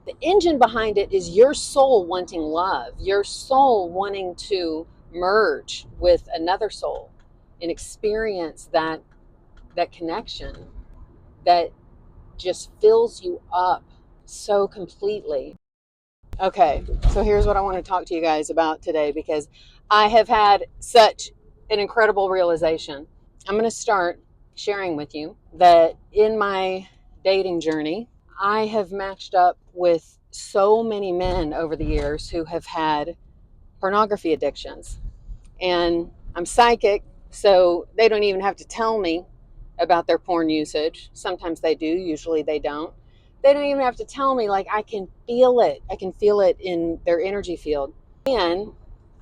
The engine behind it is your soul wanting love, your soul wanting to merge with another soul and experience that connection that just fills you up so completely. Okay, so here's what I want to talk to you guys about today, because I have had such an incredible realization. I'm going to start sharing with you that in my dating journey, I have matched up with so many men over the years who have had pornography addictions. And I'm psychic, so they don't even have to tell me about their porn usage. Sometimes they do, usually they don't. They don't even have to tell me, like, I can feel it. I can feel it in their energy field. And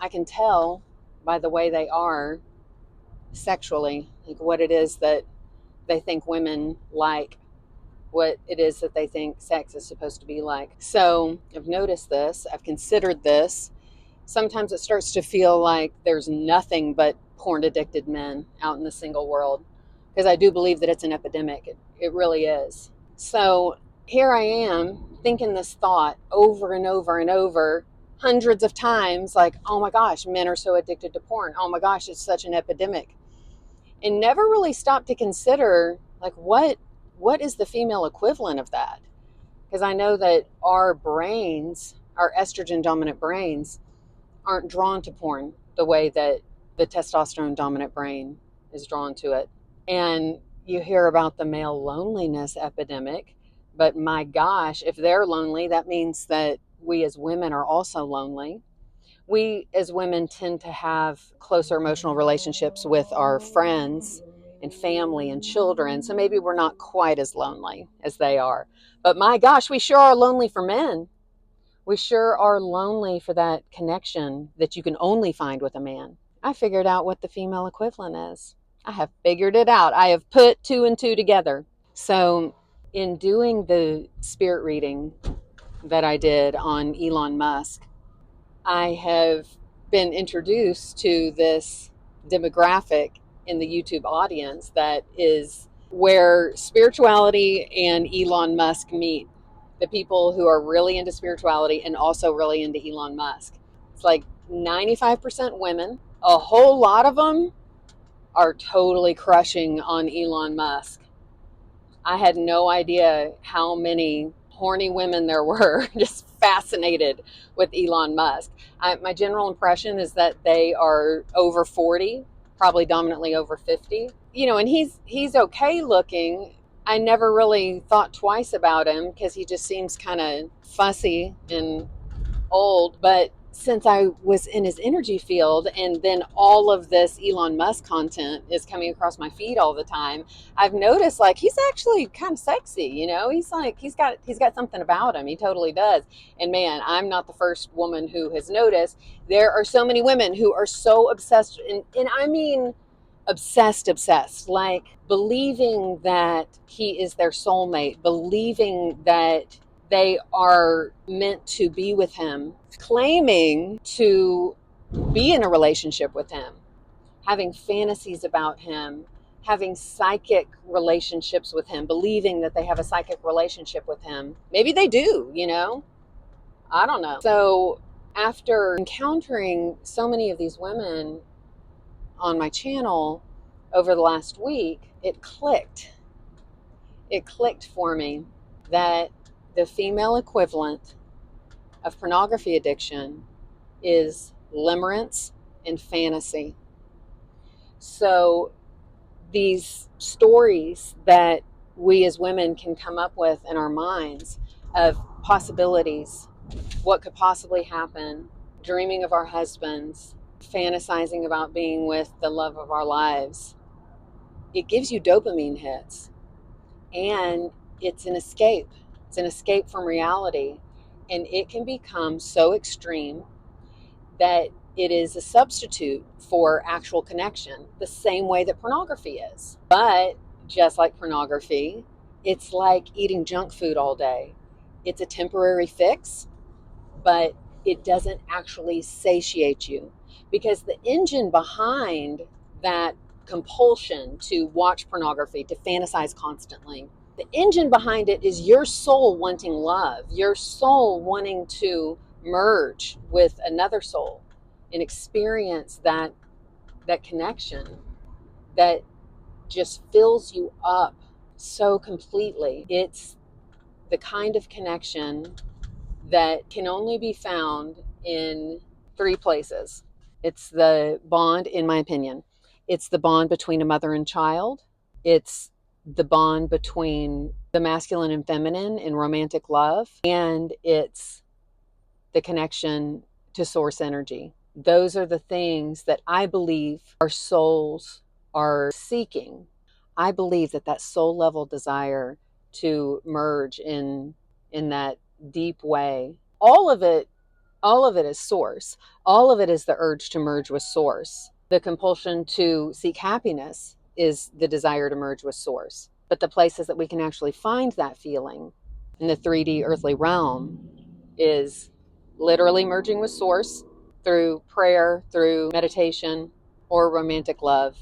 I can tell by the way they are sexually, like what it is that they think women like, what it is that they think sex is supposed to be like. So I've noticed this, I've considered this. Sometimes it starts to feel like there's nothing but porn addicted men out in the single world, because I do believe that it's an epidemic. It really is. So here I am thinking this thought over and over and over, hundreds of times, like, oh my gosh, men are so addicted to porn. Oh my gosh, it's such an epidemic. And never really stopped to consider, like, what is the female equivalent of that? Because I know that our brains, our estrogen dominant brains, aren't drawn to porn the way that the testosterone dominant brain is drawn to it. And you hear about the male loneliness epidemic, but my gosh, if they're lonely, that means that we as women are also lonely. We as women tend to have closer emotional relationships with our friends and family and children, so maybe we're not quite as lonely as they are. But my gosh, we sure are lonely for men. We sure are lonely for that connection that you can only find with a man. I figured out what the female equivalent is. I have figured it out. I have put two and two together. So, in doing the spirit reading that I did on Elon Musk, I have been introduced to this demographic in the YouTube audience that is where spirituality and Elon Musk meet. The people who are really into spirituality and also really into Elon Musk. It's like 95% women. A whole lot of them are totally crushing on Elon Musk. I had no idea how many horny women there were just fascinated with Elon Musk. My general impression is that they are over 40, probably dominantly over 50. You know, and he's okay looking. I never really thought twice about him because he just seems kind of fussy and old. But since I was in his energy field, and then all of this Elon Musk content is coming across my feed all the time, I've noticed, like, he's actually kind of sexy, you know. He's like, he's got something about him. He totally does. And man, I'm not the first woman who has noticed. There are so many women who are so obsessed, and I mean obsessed, like believing that he is their soulmate, believing that they are meant to be with him, claiming to be in a relationship with him, having fantasies about him, having psychic relationships with him, believing that they have a psychic relationship with him. Maybe they do, you know? I don't know. So after encountering so many of these women on my channel over the last week, it clicked. It clicked for me that the female equivalent of pornography addiction is limerence and fantasy. So these stories that we as women can come up with in our minds of possibilities, what could possibly happen, dreaming of our husbands, fantasizing about being with the love of our lives, it gives you dopamine hits, and it's an escape. It's an escape from reality, and it can become so extreme that it is a substitute for actual connection, the same way that pornography is. But just like pornography, it's like eating junk food all day. It's a temporary fix, but it doesn't actually satiate you, because the engine behind that compulsion to watch pornography, to fantasize constantly, The engine behind it is your soul wanting love, your soul wanting to merge with another soul and experience that connection that just fills you up so completely. It's the kind of connection that can only be found in three places. It's the bond, in my opinion, it's the bond between a mother and child. It's the bond between the masculine and feminine in romantic love. And it's the connection to source energy. Those are the things that I believe our souls are seeking. I believe that soul level desire to merge in that deep way. All of it is source. All of it is the urge to merge with source. The compulsion to seek happiness is the desire to merge with source. But the places that we can actually find that feeling in the 3D earthly realm is literally merging with source through prayer, through meditation, or romantic love,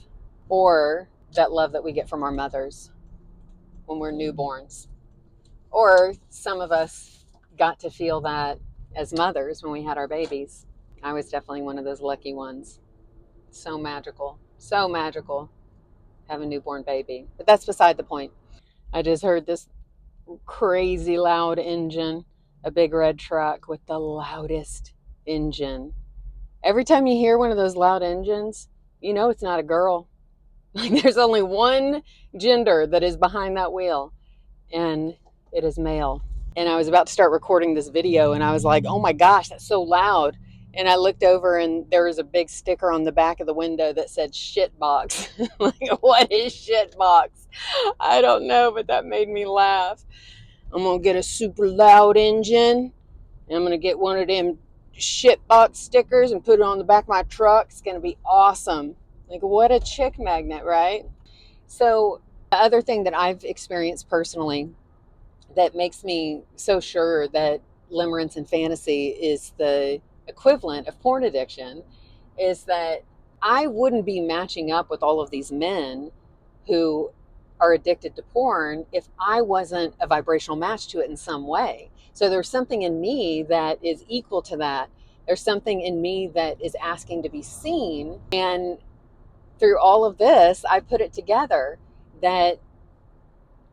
or that love that we get from our mothers when we're newborns. Or some of us got to feel that as mothers when we had our babies. I was definitely one of those lucky ones. So magical. So magical. Have a newborn baby. But that's beside the point. I just heard this crazy loud engine, a big red truck with the loudest engine. Every time you hear one of those loud engines, you know it's not a girl. Like there's only one gender that is behind that wheel, and it is male. And I was about to start recording this video, and I was like, oh my gosh, that's so loud. And I looked over, and there was a big sticker on the back of the window that said shit box. Like, what is shit box? I don't know, but that made me laugh. I'm going to get a super loud engine, and I'm going to get one of them shit box stickers and put it on the back of my truck. It's going to be awesome. Like, what a chick magnet, right? So the other thing that I've experienced personally that makes me so sure that limerence and fantasy is the equivalent of porn addiction is that I wouldn't be matching up with all of these men who are addicted to porn if I wasn't a vibrational match to it in some way. So there's something in me that is equal to that. There's something in me that is asking to be seen. And through all of this, I put it together that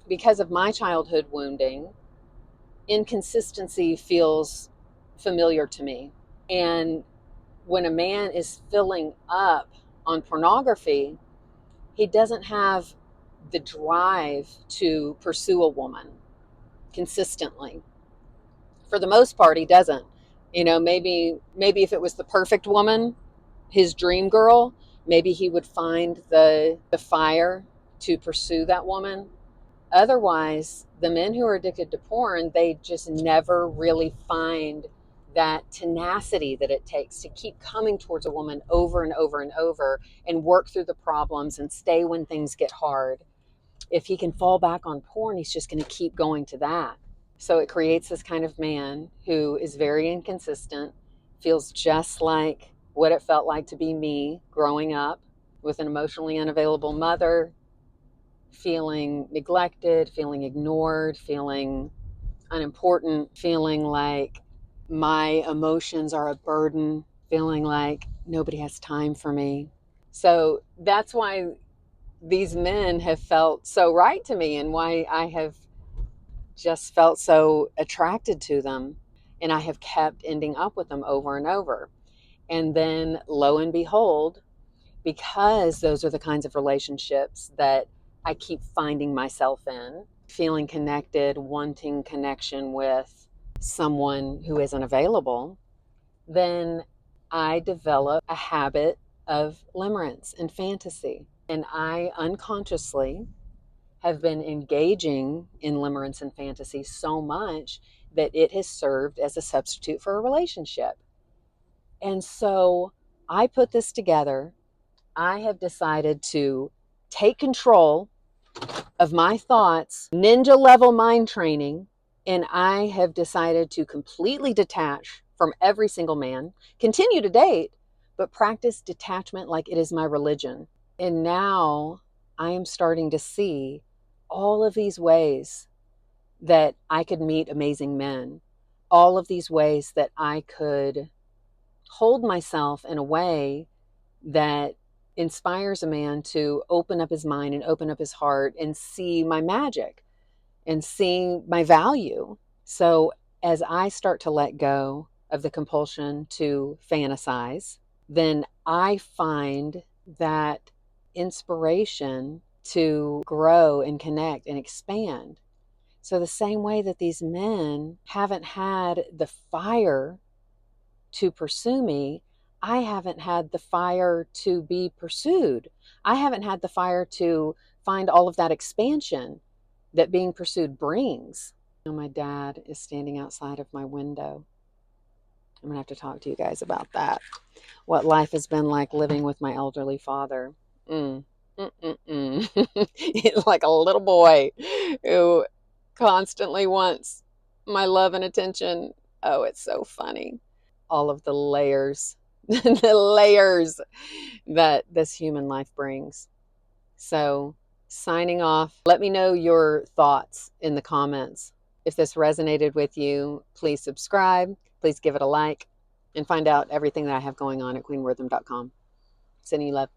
because of my childhood wounding, inconsistency feels familiar to me. And when a man is filling up on pornography, he doesn't have the drive to pursue a woman consistently. For the most part, he doesn't. You know, maybe if it was the perfect woman, his dream girl, maybe he would find the fire to pursue that woman. Otherwise, the men who are addicted to porn, they just never really find that tenacity that it takes to keep coming towards a woman over and over and over and work through the problems and stay when things get hard. If he can fall back on porn, he's just going to keep going to that. So it creates this kind of man who is very inconsistent, feels just like what it felt like to be me growing up with an emotionally unavailable mother, feeling neglected, feeling ignored, feeling unimportant, feeling like my emotions are a burden, feeling like nobody has time for me. So that's why these men have felt so right to me and why I have just felt so attracted to them. And I have kept ending up with them over and over. And then lo and behold, because those are the kinds of relationships that I keep finding myself in, feeling connected, wanting connection with someone who isn't available, then I develop a habit of limerence and fantasy. And I unconsciously have been engaging in limerence and fantasy so much that it has served as a substitute for a relationship. And so I put this together. I have decided to take control of my thoughts, ninja level mind training, and I have decided to completely detach from every single man, continue to date, but practice detachment like it is my religion. And now I am starting to see all of these ways that I could meet amazing men, all of these ways that I could hold myself in a way that inspires a man to open up his mind and open up his heart and see my magic and see my value. So as I start to let go of the compulsion to fantasize, then I find that inspiration to grow and connect and expand. So, the same way that these men haven't had the fire to pursue me, I haven't had the fire to be pursued. I haven't had the fire to find all of that expansion that being pursued brings. My dad is standing outside of my window. I'm going to have to talk to you guys about that. What life has been like living with my elderly father. Mm. He's like a little boy who constantly wants my love and attention. Oh, it's so funny. All of the layers, the layers that this human life brings. So, signing off, let me know your thoughts in the comments. If this resonated with you, please subscribe, please give it a like, and find out everything that I have going on at queenwortham.com. Sending you love.